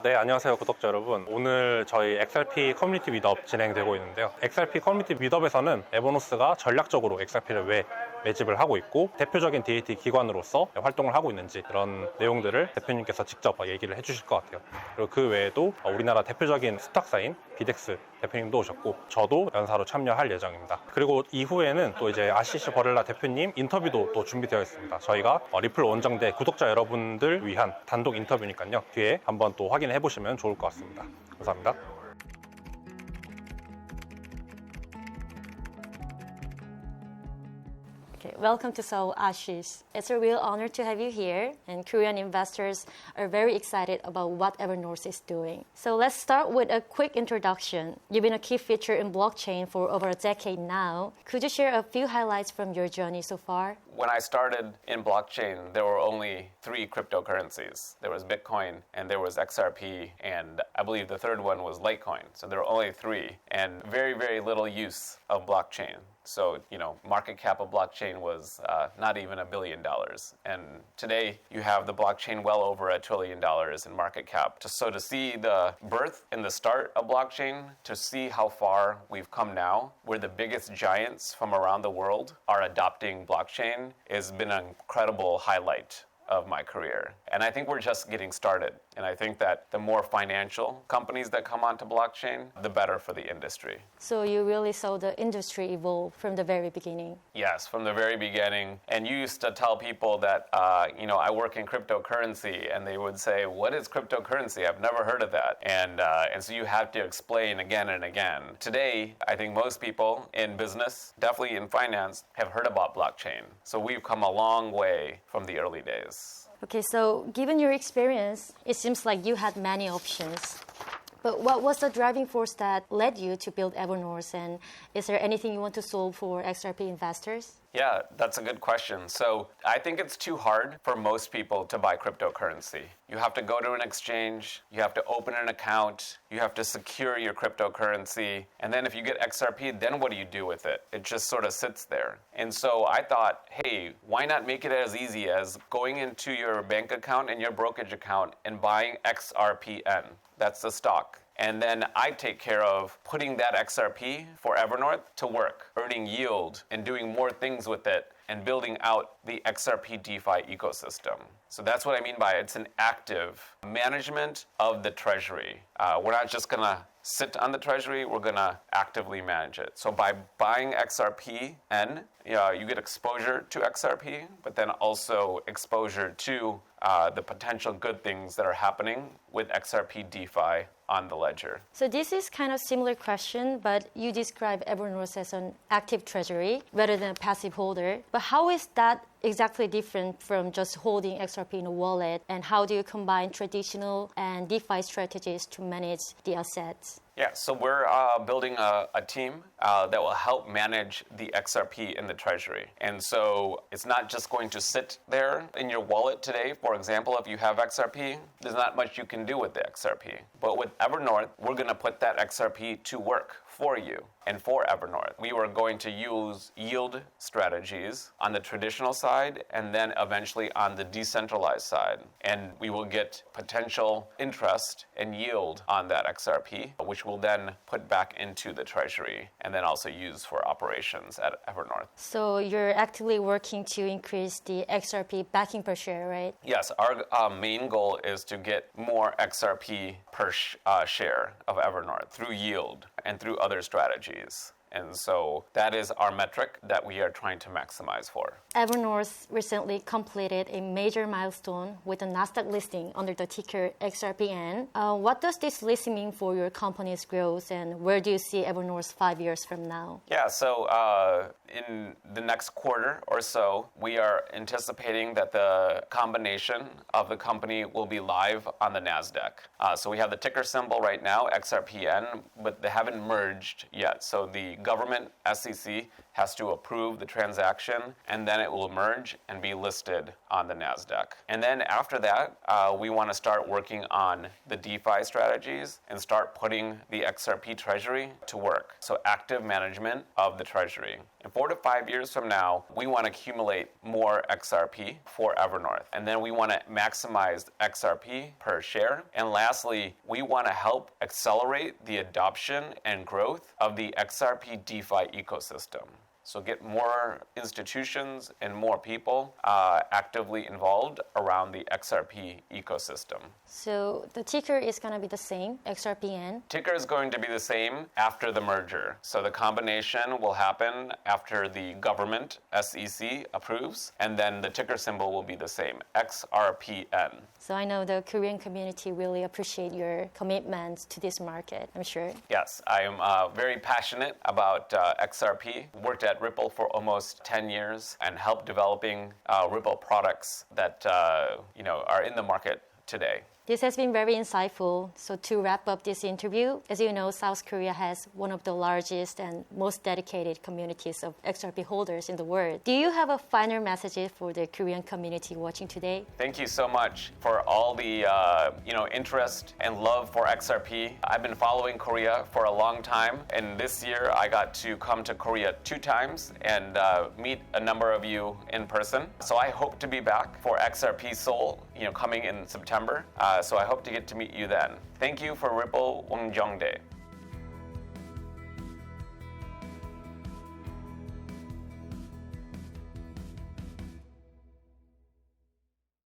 네, 안녕하세요 구독자 여러분. 오늘 저희 XRP 커뮤니티 미드업 진행되고 있는데요. XRP 커뮤니티 미드업에서는 에버노스가 전략적으로 XRP를 왜 매집을 하고 있고 대표적인 DAT 기관으로서 활동을 하고 있는지 그런 내용들을 대표님께서 직접 얘기를 해주실 것 같아요. 그리고 그 외에도 우리나라 대표적인 스탁사인 비덱스 대표님도 오셨고 저도 연사로 참여할 예정입니다. 그리고 이후에는 또 이제 아시시 버를라 대표님 인터뷰도 또 준비되어 있습니다. 저희가 리플원정대 구독자 여러분들 위한 단독 인터뷰니까요. 뒤에 한번 또 확인해 보시면 좋을 것 같습니다. 감사합니다. Okay, welcome to Seoul, Asheesh. It's a real honor to have you here, and Korean investors are very excited about what Evernode is doing. So let's start with a quick introduction. You've been a key feature in blockchain for over a decade now. Could you share a few highlights from your journey so far? When I started in blockchain, there were only 3 cryptocurrencies. There was Bitcoin, and there was XRP, and I believe the third one was Litecoin. So there were only 3, and very, very little use of blockchain. So, market cap of blockchain was not even $1 billion. And today, you have the blockchain well over $1 trillion in market cap. So to see the birth and the start of blockchain, to see how far we've come now, where the biggest giants from around the world are adopting blockchain, has been an incredible highlight of my career. And I think we're just getting started. And I think that the more financial companies that come onto blockchain, the better for the industry. So you really saw the industry evolve from the very beginning? Yes, from the very beginning. And you used to tell people that, I work in cryptocurrency, and they would say, what is cryptocurrency? I've never heard of that. And so you have to explain again and again. Today, I think most people in business, definitely in finance, have heard about blockchain. So we've come a long way from the early days. Okay, so given your experience, it seems like you had many options. But what was the driving force that led you to build Evernode, and is there anything you want to solve for XRP investors? Yeah, that's a good question. So I think it's too hard for most people to buy cryptocurrency. You have to go to an exchange, you have to open an account, you have to secure your cryptocurrency, and then if you get XRP, then what do you do with it? It just sort of sits there. And so I thought, hey, why not make it as easy as going into your bank account and your brokerage account and buying XRPN? That's the stock. And then I take care of putting that XRP for Evernode to work, earning yield and doing more things with it and building out the XRP DeFi ecosystem. So that's what I mean by it's an active management of the treasury. We're not just going to sit on the treasury, we're going to actively manage it. So by buying XRPN, you get exposure to XRP, but then also exposure to the potential good things that are happening with XRP DeFi on the ledger. So this is kind of similar question, but you describe Evernote as an active treasury rather than a passive holder. But how is that exactly different from just holding XRP in a wallet? And how do you combine traditional and DeFi strategies to manage the assets? Yeah, so we're building a team that will help manage the XRP in the treasury. And so it's not just going to sit there in your wallet today. For example, if you have XRP, there's not much you can do with the XRP. But with Evernode, we're going to put that XRP to work for you and for Evernode. We were going to use yield strategies on the traditional side and then eventually on the decentralized side. And we will get potential interest and yield on that XRP, which we'll then put back into the treasury and then also use for operations at Evernode. So you're actively working to increase the XRP backing per share, right? Yes, our main goal is to get more XRP per share of Evernode through yield and through other strategies. And so that is our metric that we are trying to maximize for. Evernode recently completed a major milestone with a NASDAQ listing under the ticker XRPN. What does this listing mean for your company's growth, and where do you see Evernode 5 years from now? Yeah, so in the next quarter or so, we are anticipating that the combination of the company will be live on the NASDAQ. So we have the ticker symbol right now, XRPN, but they haven't merged yet. So the government, SEC, has to approve the transaction, and then it will merge and be listed on the NASDAQ. And then after that, we want to start working on the DeFi strategies and start putting the XRP treasury to work. So active management of the treasury. In 4 to 5 years from now, we want to accumulate more XRP for Evernode. And then we want to maximize XRP per share. And lastly, we want to help accelerate the adoption and growth of the XRP DeFi ecosystem. So get more institutions and more people actively involved around the XRP ecosystem. So the ticker is going to be the same, XRPN. Ticker is going to be the same after the merger. So the combination will happen after the government, SEC, approves, and then the ticker symbol will be the same, XRPN. So I know the Korean community really appreciate your commitment to this market, I'm sure. Yes, I am very passionate about XRP. Worked at Ripple for almost 10 years and helped developing Ripple products that are in the market today. This has been very insightful. So to wrap up this interview, as you know, South Korea has one of the largest and most dedicated communities of XRP holders in the world. Do you have a final message for the Korean community watching today? Thank you so much for all the interest and love for XRP. I've been following Korea for a long time, and this year I got to come to Korea 2 times and meet a number of you in person. So I hope to be back for XRP Seoul, coming in September. So I hope to get to meet you then. Thank you for Ripple Wongjongdae.